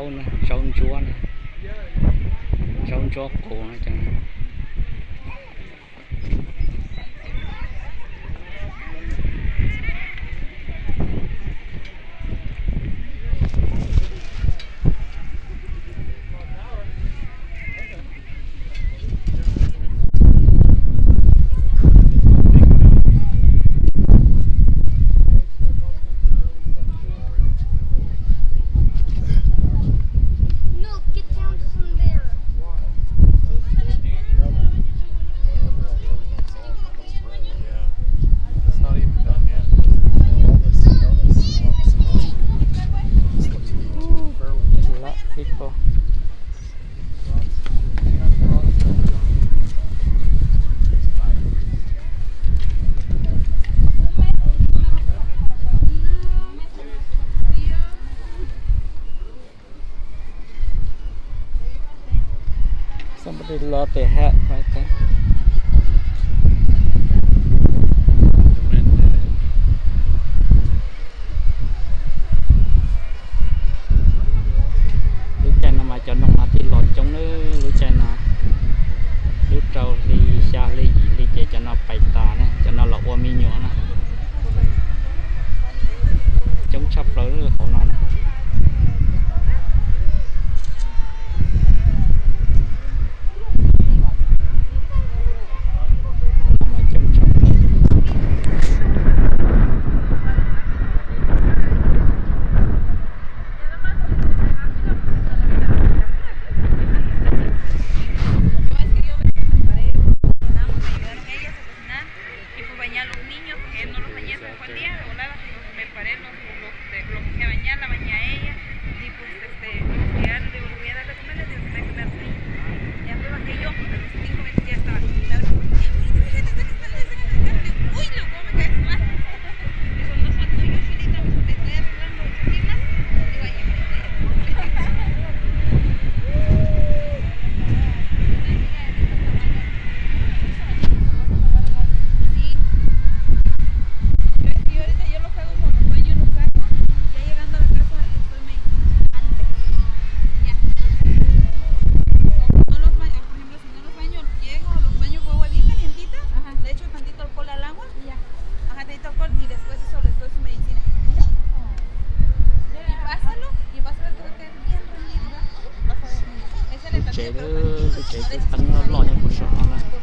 rau nè, rau chúa nè, rau chúa củ nè chẳng. People. Somebody lost their hat right there. Cho nó mà thì lọt trong nó lưỡi chai nè lưỡi trâu đi xa đi gì đi chơi cho nó bày tà nè cho nó lọt qua mi nhỏ nè chống sắp lưỡi là khổ nó nè chế cái tăng lo cho cuộc sống này.